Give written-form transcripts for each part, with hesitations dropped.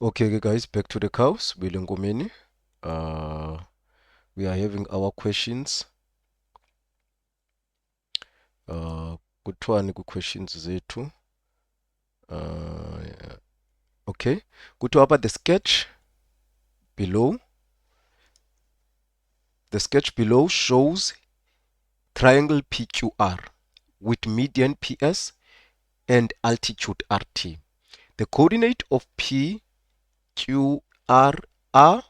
Okay, guys, back to the cows. Bilengomeni. We are having our questions. Kuthiwani ku-questions zethu. Okay. Kuthiwa about the sketch below. The sketch below shows triangle PQR with median PS and altitude RT. The coordinate of PQR are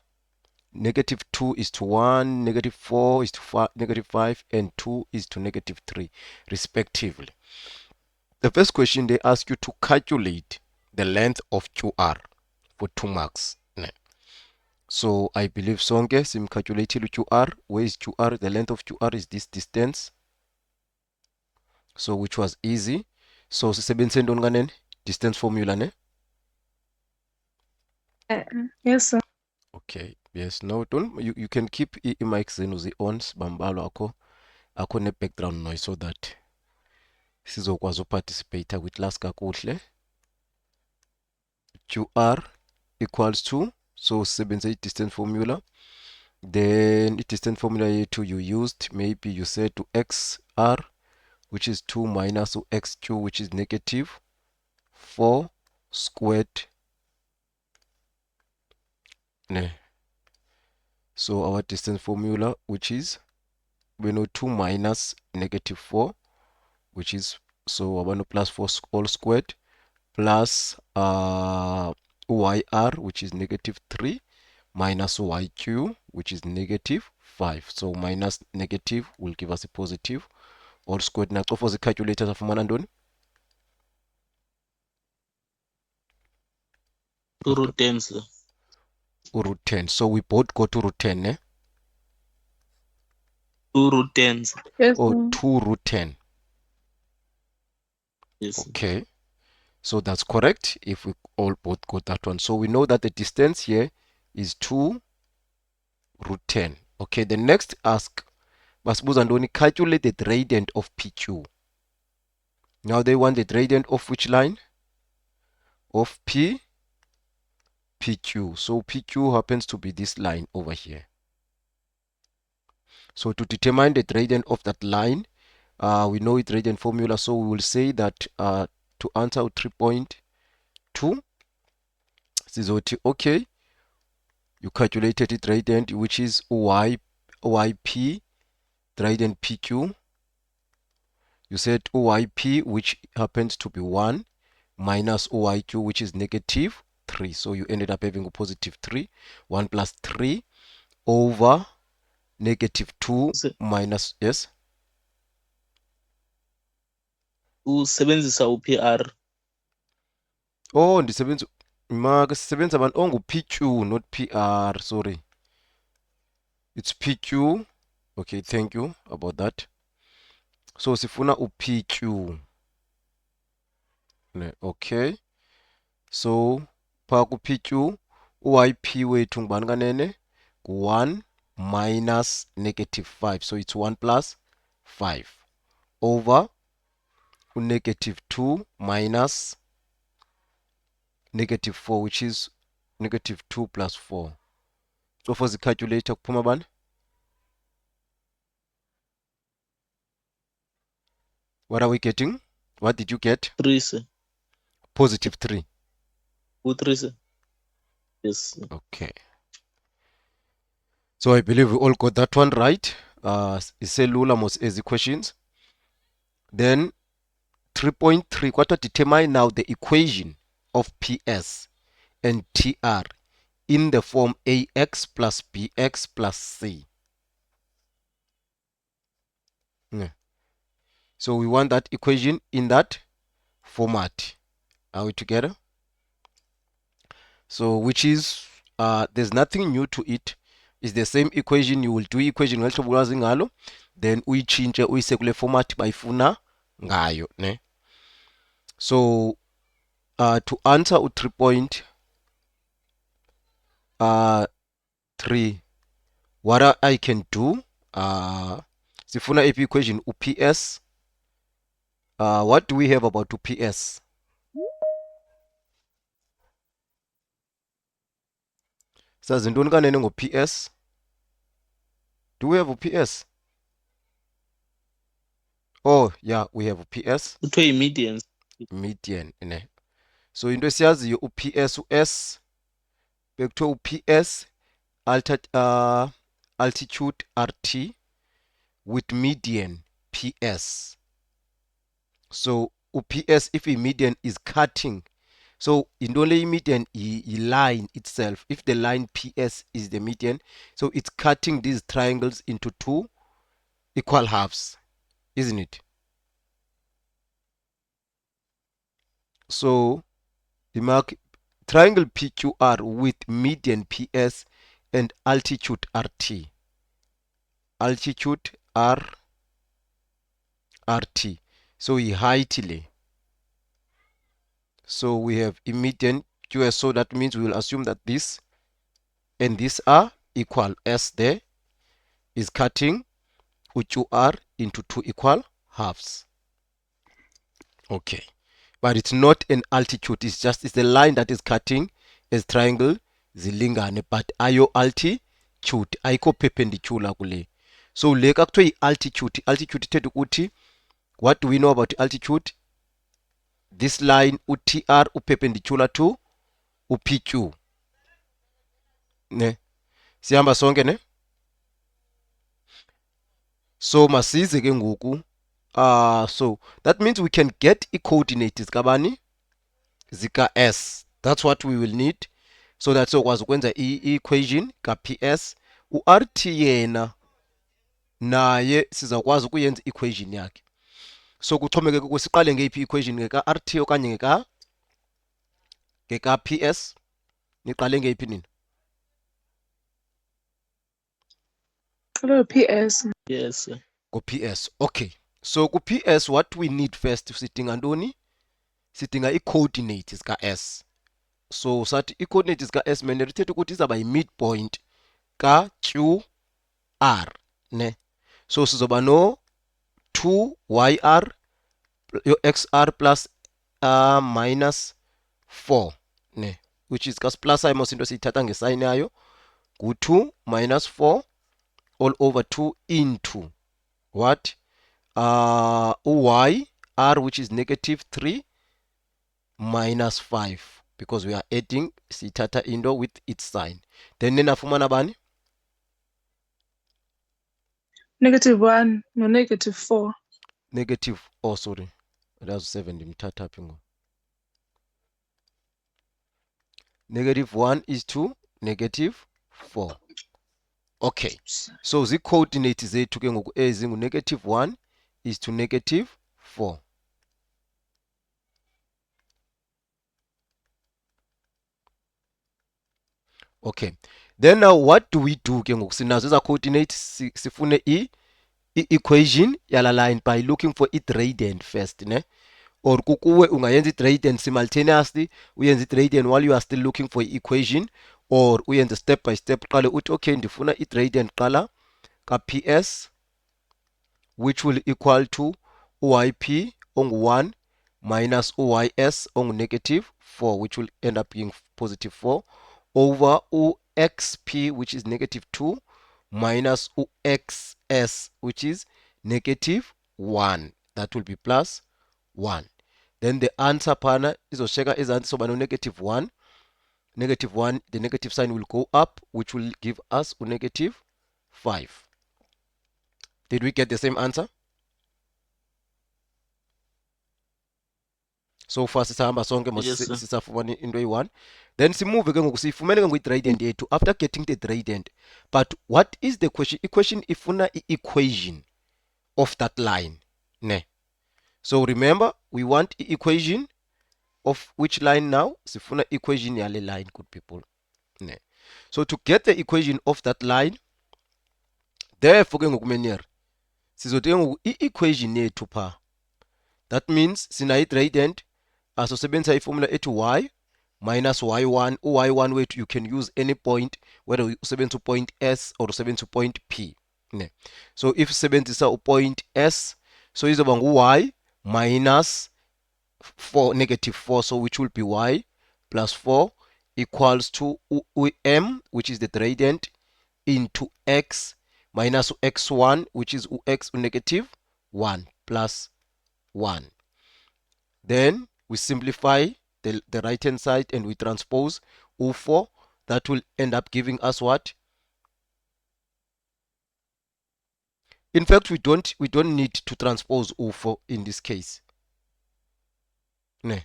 -2 is to 1, -4 is to -5, and 2 is to -3, respectively. The first question, they ask you to calculate the length of QR for 2 marks. So I believe sonke simcalculated QR. Where is QR? The length of QR is this distance. So which was easy. So sisebenzise ntoni kanene? Distance formula ne? Yes, sir. Okay. Yes, no, don't you can keep i-mic zenu zi-on sibambalwa akho ne-background noise so that sizokwazi uparticipate kwi-class kakuhle. QR equals to, so sisebenzise i-distance formula. Then i-distance formula yethu you used, maybe you said to XR, which is 2 minus XQ, which is -4 squared. So our distance formula, which is, we know 2 minus -4, which is, so I want to plus 4 all squared, plus YR, which is -3, minus YQ, which is -5. So minus negative will give us a positive. All squared. Now, for the calculator afumana ntoni? Root 10, sir. Root 10. So we both go to root 10, eh? 2 root 10, sir. Yes, Or sir. 2 root 10. Yes, sir. Okay. So that's correct if we all both got that one. So we know that the distance here is 2 root 10. Okay, the next ask, basibuza ntoni? Calculate the gradient of PQ. Now they want the gradient of which line? Of PQ. So PQ happens to be this line over here. So to determine the gradient of that line, we know its gradient formula. So we will say that to answer 3.2, sizothi okay, you calculated it gradient, which is YP gradient PQ. You said OYP, which happens to be 1, minus OYQ, which is -3. So you ended up having a +3. 1 plus 3 over -2 Sir, minus, yes? usebenzisa u-PR. Oh, ndisebenza sisebenza abantu PQ, not PR, sorry. It's PQ. Okay, thank you about that. So sifuna PQ. Okay. So pha PQ YP wethu ngubani kanene? 1 minus -5. So it's 1 plus 5 over -2 minus -4, which is -2 plus 4. So for the calculator kuphuma bani? What are we getting? What did you get? 3, sir. +3. U3, sir. Yes, sir. Okay. So I believe we all got that one right. Iselula most easy questions. Then 3.3, what to determine now the equation of PS and TR in the form AX plus BX plus C. So we want that equation in that format. Are we together? So which is, there's nothing new to it. It's the same equation. You will do equation ngalo, then uyichinche uyise kule format bayifuna ngayo, ne? So to answer 3.3, what I can do, sifuna iphi equation uPS. What do we have about uPS? sazi ntoni kanene ngo-PS? Do we have a PS? Oh yeah, we have a PS. kuthiwa yi-median. Median ne. So into esiyaziyo u-PS u-S bekuthiwa u-PS altitude RT with median PS. So u-PS if i-median is cutting, so into le median i-line itself. If the line PS is the median, so it's cutting these triangles into two equal halves, isn't it? So the mark triangle PQR with median PS and altitude RT. Altitude RT. So height le. So we have a median QS. So that means we will assume that this and this are equal. S there is cutting UQR into two equal halves. Okay. But it's not an altitude. It's the line that is cutting as triangle zilingane, but ayo altitude ayikho perpendicular kule. So le kakuthiwa i-altitude. Altitude ithetha ukuthi, what do we know about altitude? This line uTR uperpendicular to uPQ. Ne? Sihamba sonke ne? So masize ke ngoku. So that means we can get i-coordinates kabani zika S. That's what we will need. So that sokwazi ukwenza i-equation ka-PS. U-RT yena naye sizakwazi ukuyenza equation yakhe. So kuxhomekeke ukuthi siqale ngeyiphi equation, ngeka-RT okanye ngeka-PS? Niqale ngeyiphi nina? PS. Yes. Ku-PS. Okay. So ku-PS what we need first, sidinga ntoni? Sidinga i-coordinates ka-S. So sathi i-coordinates ka-S manje lithetha ukuthi izaba yi-midpoint ka-QR ne. So sizoba no 2YR yo XR plus minus 4 ne, which is kas plus ayimos into siyithatha ngesayini yayo ku-2 minus 4 all over 2 into what? Y R, which is negative 3 minus 5, because we are adding sithatha into with its sign. Then ninafumana bani? -1 no -4. Negative, oh sorry, that's 7 ndimthatha phi ngo. -1 is to -4. Okay, so zi-coordinate zethu ke ngoku ezingu -1 is to -4. Okay, then now what do we do ke ngoku? Sinazo eza coordinates, sifune i-equation yala line by looking for i-gradient first ne, or kukuwe ungayenza i-gradient simultaneously, uyenza i-gradient while you are still looking for i-equation, or uyenza step by step. Qale uthi okay ndifuna i-gradient qala ka-PS, which will equal to UYP ongu-1 minus UYS ongu-4, which will end up being +4 over UXP, which is -2 minus UXS, which is -1. That will be +1. Then the answer phana izosheka ezantsi soba no -1. -1, the negative sign will go up, which will give us -5. Did we get the same answer? So far sisahamba sonke sisafumana into eyi-1. Then simove ke ngoku siyifumene ke ngoku i-gradient yethu after getting the gradient. But what is the question? Equation ifuna i-equation of that line ne. So remember, we want equation of which line now? Sifuna equation yale line, good people ne. So to get the equation of that line, therefore ke ngoku menyer sizothi ke ngoku i-equation yethu pha, that means sina i-gradient asosebenzisa iformula ethi y minus y1. U-y1 wethu you can use any point, whether usebenzisa upoint S or usebenzisa upoint P ne. So if usebenzisa upoint S, so izoba ngu-y minus 4, -4, so which will be y plus 4 equals to m, which is the gradient, into x minus x1, which is x negative 1 plus 1. Then we simplify the right hand side and we transpose U4. That will end up giving us what? In fact, we don't need to transpose U4 in this case. No.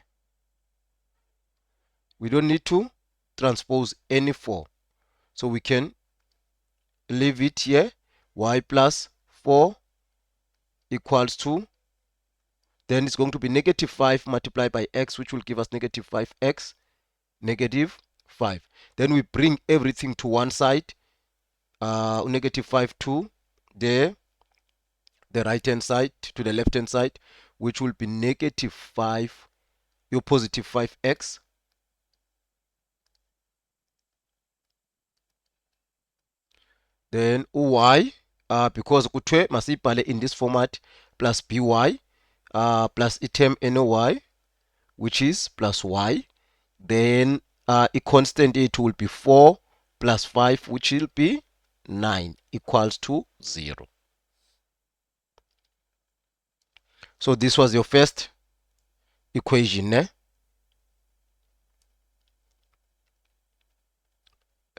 We don't need to transpose any 4. So we can leave it here. Y plus 4 equals to, then it's going to be negative 5 multiplied by x, which will give us negative 5x, negative 5. Then we bring everything to one side. Negative 5 to the right hand side, to the left hand side, which will be negative 5, your positive 5x. Then y, because kuthiwe masiyibhale in this format, plus by plus item ny, which is plus y. Then a constant it will be 4 plus 5, which will be 9, equals to 0. So this was your first equation.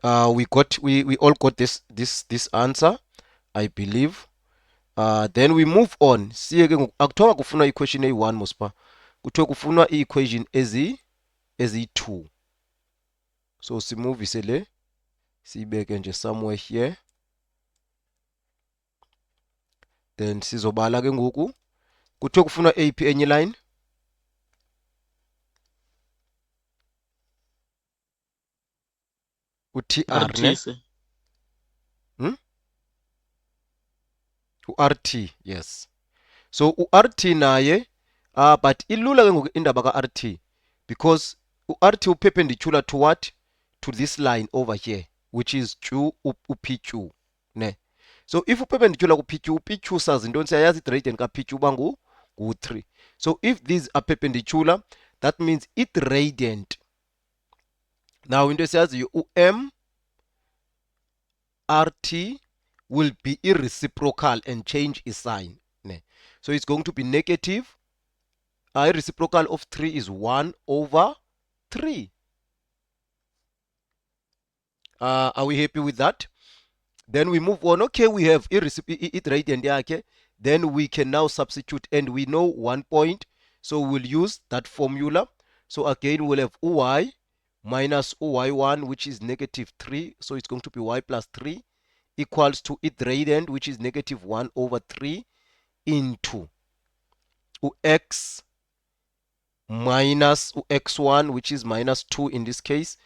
We all got this answer, I believe. Then we move on. Siye ke akuthiwa kufunwa equation eyi-1 mospa, kuthiwe kufunwa i-equation ezi-2. So simuvise le, siyibeke nje somewhere here. Then sizobala ke ngoku. Kuthiwe kufunwa eyiphi enye line? u-TR ne? u-RT, yes. So u-RT naye, but ilula ke ngoku indaba ka-RT, because u-RT perpendicular to what? To this line over here, which is Q u-PQ ne. So if perpendicular ku-PQ, PQ sazi ntoni? Siyayazi i-gradient ka-PQ uba ngu-3. So if these are perpendicular, that means i-gradient, now into esiyaziyo u-M RT will be irreciprocal and change its sign. So it's going to be negative. Reciprocal of 3 is 1 over 3. Are we happy with that? Then we move on. Okay, we have gradient yakhe. Then we can now substitute, and we know 1 point. So we'll use that formula. So again, we'll have uy minus uy1, which is negative 3. So it's going to be y plus 3 equals to its gradient, which is negative 1 over 3, into x minus x1, which is minus 2 in this case.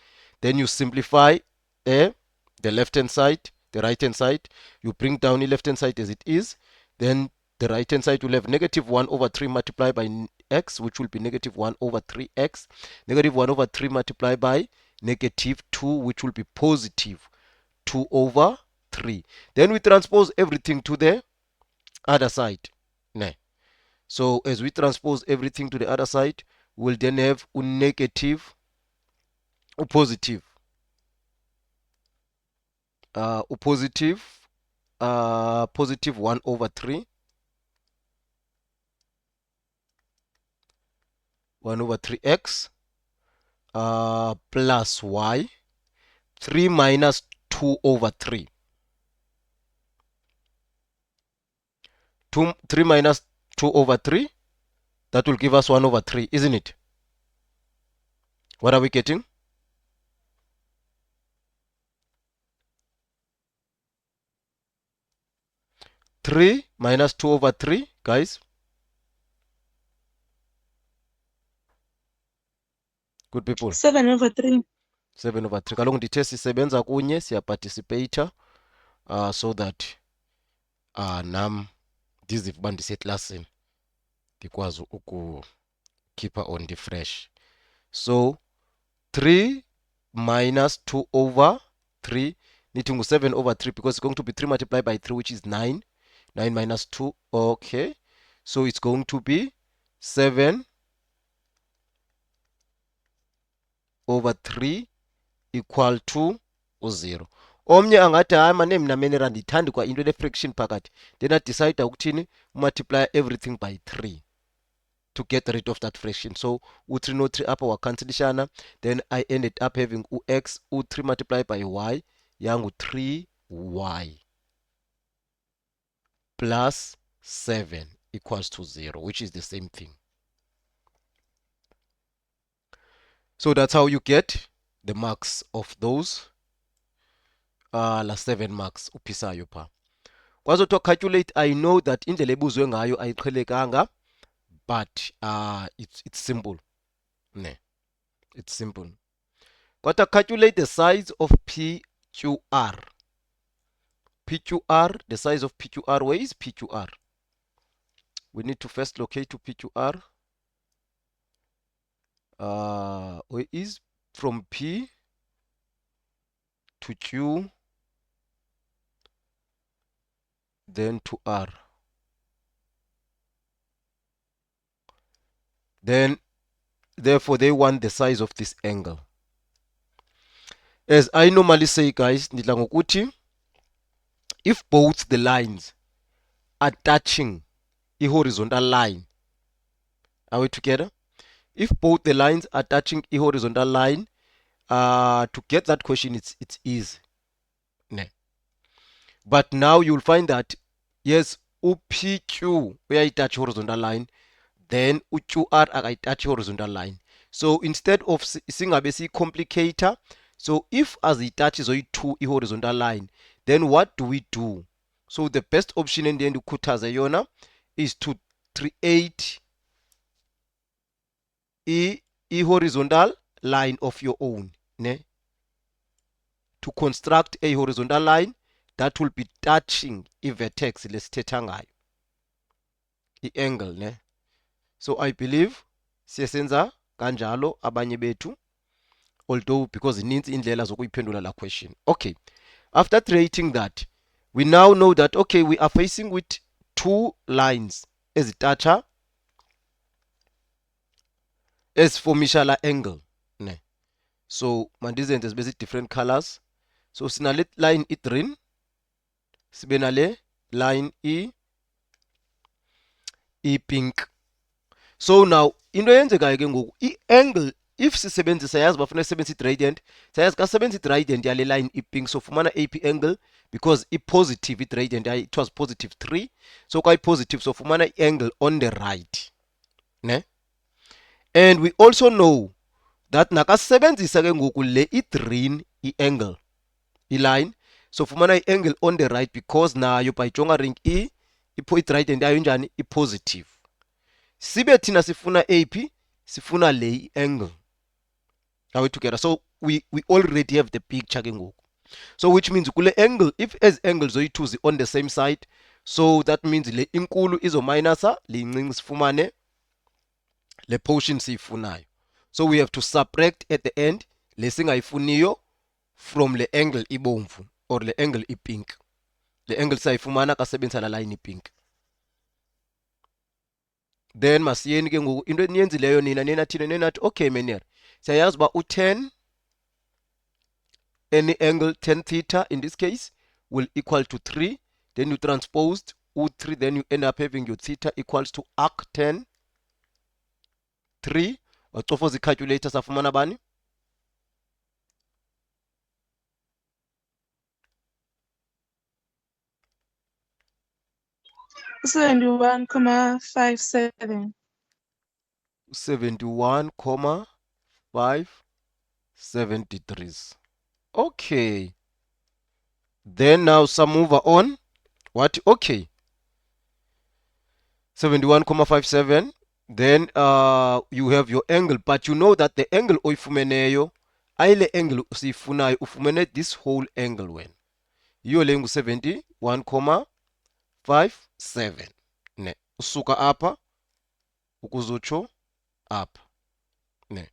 Then you simplify the left hand side, the right hand side. You bring down the left hand side as it is. Then the right hand side will have negative 1 over 3 multiplied by x, which will be negative 1 over 3x. Negative 1 over 3 multiplied by negative 2, which will be positive 2 over 3. Then we transpose everything to the other side. So as we transpose everything to the other side, we'll then have a negative, a positive, positive 1 over 3, 1 over 3x, plus y, 3 minus 2 over 3. 3 minus 2 over 3, that will give us 1 over 3, isn't it? What are we getting? Three minus 2 over 3, guys. Good people. 7 over 3. 7 over 3. Kaloku ndithe sisebenza kunye siyaparticipate so that nam ndizive uba ndiseklasini ndikwazi ukukhipha on the fresh. So 3 minus 2 over 3 nithi ngu-7 over 3, because it's going to be 3 multiplied by 3, which is 9. 9 minus 2, okay. So it's going to be 7 over 3 equal to 0. Omnye angathi hayi mane mina menera ndithandi kwa into ne-fraction phakathi, then adecide ukuthini multiply everything by 3 to get rid of that fraction. So u3 no3 apha wacancelishana, then I ended up having x u3 multiplied by y yangu 3y plus 7 equals to 0, which is the same thing. So that's how you get the marks of those la 7 marks uphisayo pha. Kwazothiwa calculate, I know that indlela ebuzwe ngayo ayiqhelekanga, but it's simple. Ne. It's simple. Kodwa calculate the size of PQR. PQR, the size of PQR. Where is PQR? We need to first locate to PQR. Where is from P to Q, then to R. Then, therefore, they want the size of this angle. As I normally say, guys, ndidla ngokuthi if both the lines are touching a horizontal line, are we together? If both the lines are touching a horizontal line, to get that question, it's easy. Ne. But now you'll find that, yes, PQ, where I touch horizontal line, then QR I touch horizontal line. So instead of singabe si complicator, so if as it touches to a horizontal line, then what do we do? So the best option in the end yona is to create a horizontal line of your own, ne? To construct a horizontal line that will be touching a vertex lesithetha ngayo, the angle, ne? So I believe siyasenza kanjalo abanye bethu, although because ininzi indlela zokuyiphendula la question. Okay, after creating that, we now know that, okay, we are facing with two lines ezitacha esiformisha la angle, ne? So mandizenze zibe different colors. So sinale line i-green, sibe nale line i-pink. So now into eyenzekayo ke ngoku i-angle, if sisebenzisa yazi bafuna sisebenzisa i-gradient, sayazi ka sebenzisa i-gradient yale line i-pink, so fumana AP angle because i-positive i-gradient it was positive 3, so kwa i-positive so fumana i-angle on the right, ne? And we also know that nakasebenzisa ke ngoku le i-green i-angle i-line, so fumana i-angle on the right because nayo bayijonga ring i-gradient yayo njani i-positive. Sibe thina sifuna AP, sifuna le angle. Are we together? So we already have the picture ke ngoku. So which means kule angle, if as angles zoyi-2 on the same side, so that means le inkulu izo minusa le incinci sifumane le portion siyifunayo. So we have to subtract at the end le singayifuniyo from le angle ibomvu or le angle i-pink. Le angle sayifumana kasebenzisa la line i-pink. Then masiyeni ke ngoku into eniyenzileyo nina thina nenathi okay menera siyayazi uba u10 any angle 10 theta in this case will equal to 3, then you transposed u3, then you end up having your theta equals to arc 10 3 wacofoza i-calculator safumana bani 71.57. 71.57 degrees. Okay, then now some move on. What? Okay, 71.57. Then you have your angle, but you know that the angle oyifumeneyo ayile angle usifunayo ufumene this whole angle when iyo le ngu 71.57 ne usuka apha ukuzotsho apha ne.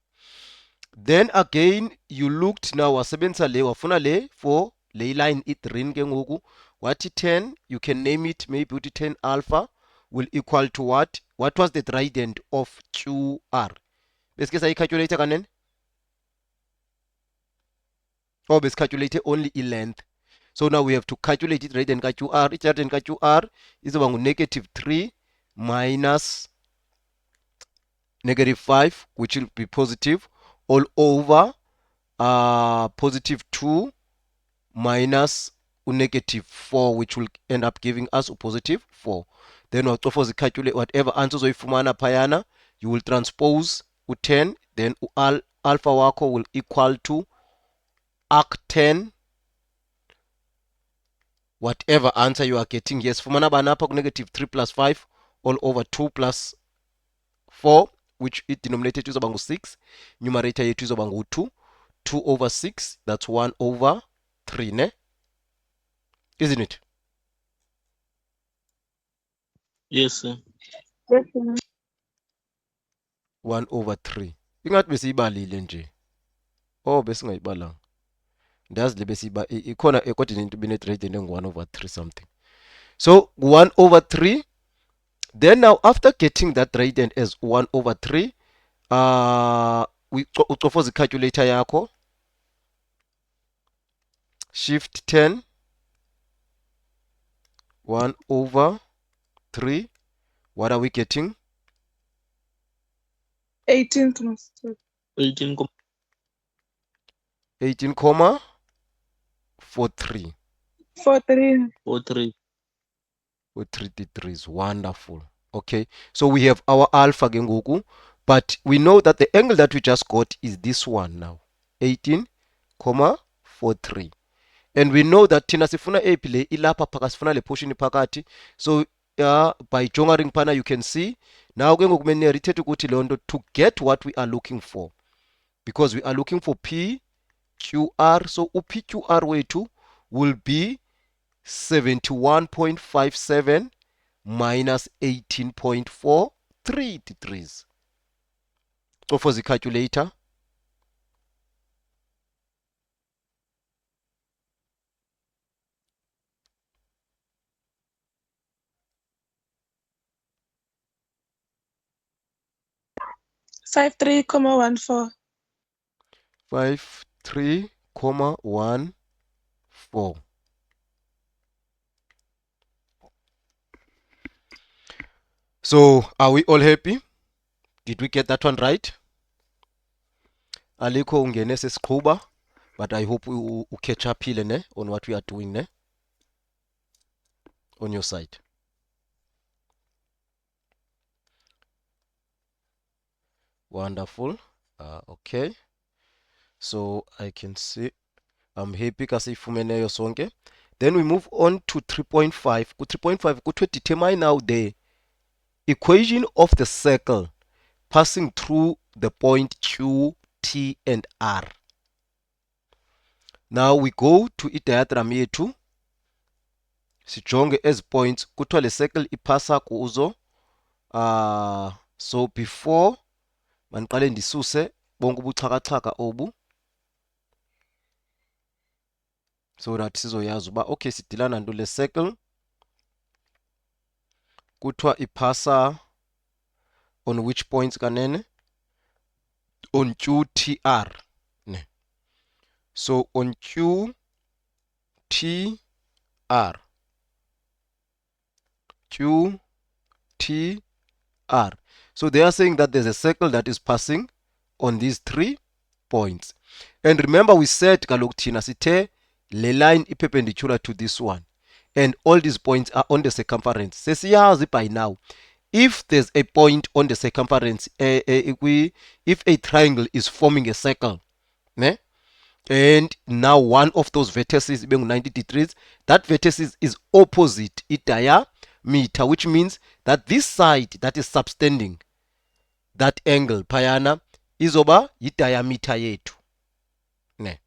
Then again you looked now wasebenzisa le wafuna le for le line i-green ke ngoku wathi 10, you can name it maybe uthi 10 alpha will equal to what? What was the gradient of QR? Besike sayicalculate kanene or besicalculate only i-length. So now we have to calculate it radian ka-QR. I-radian ka-QR izoba ngu-negative 3 minus negative 5, which will be positive, all over positive 2 minus negative 4, which will end up giving us a positive 4. Then we calculate whatever answers oifumana payana, you will transpose u10, then alpha wako will equal to arc10, whatever answer you are getting. Yes, fumana banapa negative 3 plus 5 all over 2 plus 4, which it denominator is about 6, numerator yetu is about 2, 2 over 6, that's 1 over 3, ne? Isn't it? Yes, sir. Yes, sir. 1 over 3. Ingathi besiyibalile nje. Oh, besingayibalanga. Ndazi le besiba ikhona according into binary radian engu 1 over 3 something. So 1 over 3. Then now after getting that radian as 1 over 3, ucofoza calculator yakho. Shift 10, 1 over 3. What are we getting? 18 plus 18, 18 comma 43. 43. 43. With 3 degrees. Wonderful. Okay, so we have our alpha genguku, but we know that the angle that we just got is this one now, 18,43. And we know that tina sifuna ephi le ilapha phaka sifuna le portion phakathi. So by jongering pana you can see now ke ngokumene rithethe ukuthi lonto to get what we are looking for, because we are looking for PQR. So uPQR wethu will be 71.57 minus 18.43 degrees. So for the calculator, Five 3,14. 53,14. So are we all happy? Did we get that one right? Aliko ungene sesiqhuba, but I hope we catch up here ne on what we are doing ne on your side. Wonderful. Okay, so I can see I'm happy kasi ifumeneyo sonke. Then we move on to 3.5. Ku 3.5 kuthiwe determine now the equation of the circle passing through the point Q, T and R. Now we go to i-diagram yethu sijonge ezi points. Kuthiwa le circle iphasa kuzo. So before maniqale ndisuse bonke ubuxhakaxhaka obu, so that sizoyazi uba okay sidilana nto le circle. Kuthiwa iphasa on which points kanene? On Q, T, R. Ne. So on Q, T, R. Q, T, R. So they are saying that there's a circle that is passing on these 3 points. And remember we said kaloku thina sithe le line is perpendicular to this one. And all these points are on the circumference. Sesiyazi by now, if there's a point on the circumference, if a triangle is forming a circle, ne? And now one of those vertices being 90 degrees, that vertex is opposite its diameter, which means that this side that is subtending that angle payana izoba yi-diameter yethu, ne,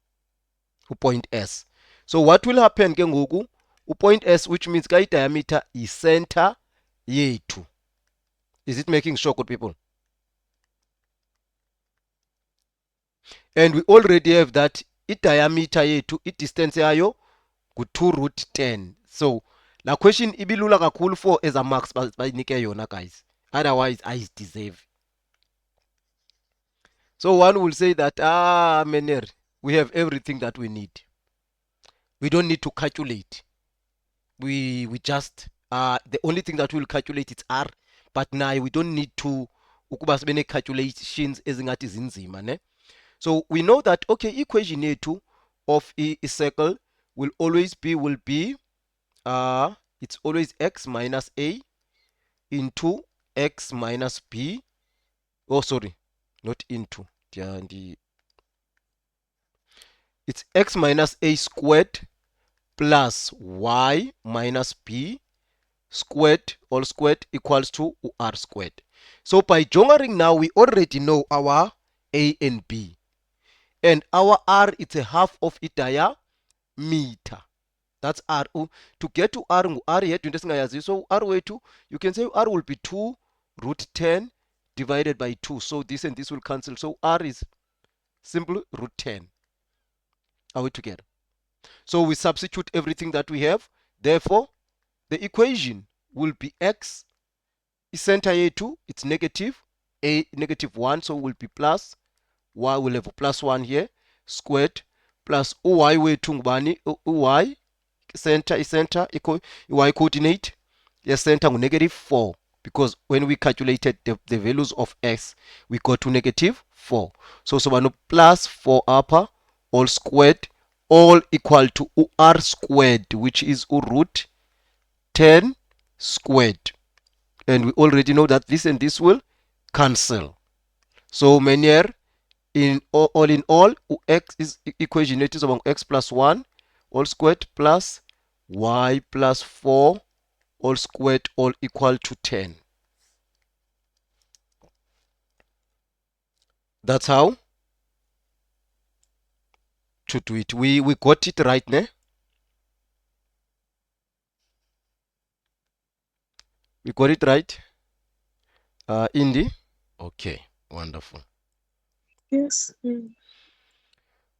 point S. So what will happen ke ngoku, point S, which means ka i-diameter i-center yethu. Is it making sure, good people? And we already have that i-diameter yethu, i-distance yayo ku-2 root 10. So la question ibilula kakhulu for eza marks bayinike yona guys, otherwise I deserve. So one will say that Meneri, we have everything that we need. We don't need to calculate. We just the only thing that we'll calculate is r, but now we don't need to ukuba sibe ne calculations ezingathi zinzima ne. So we know that okay, equation yethu of a circle will always be it's always x minus a into x minus b. Oh, sorry, not into. It's x minus a squared plus y minus b squared all squared equals to r squared. So by jongering now, we already know our a and b, and our r it's a half of a diameter. That's r. To get to r, r yet so r wethu, you can say r will be 2 root 10 divided by 2. So this and this will cancel. So r is simply root 10. Are we together? So we substitute everything that we have. Therefore, the equation will be x. Center a2, it's negative. A negative 1, so will be plus. Y will have a plus 1 here. Squared plus y wethu ngubani? Y center equal y coordinate. Yes, center negative 4. Because when we calculated the values of x, we got to negative 4. So plus 4 upper all squared all equal to r squared, which is root 10 squared. And we already know that this and this will cancel. So menier in all x is equation it is among x plus 1 all squared plus y plus 4 all squared all equal to 10. That's how to do it. We got it right ne? We got it right? Indy? Okay, wonderful. Yes.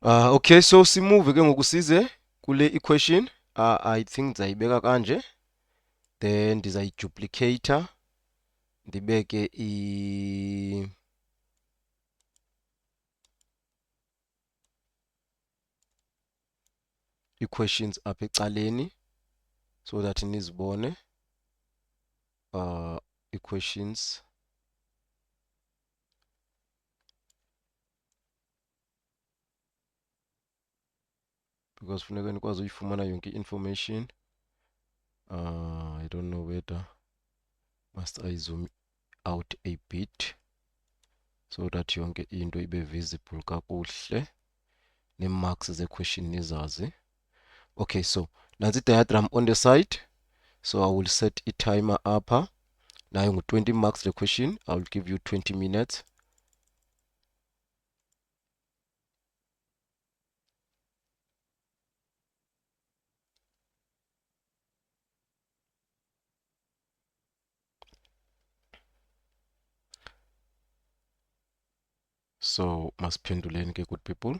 Okay, so simove ke ngokusize kule equation. I think ndizayibeka kanje. Then ndizayiduplicator ndibeke equations apha ecaleni so that nizibone equations because funeka nikwazi uyifumana yonke information. I don't know whether must I zoom out a bit so that yonke into ibe visible kakuhle ne-marks ze-question nizazi. Okay, so nansi diagram on the side. So I will set a timer upper. Now 20 marks the question. I will give you 20 minutes. So masiphenduleni ke good people.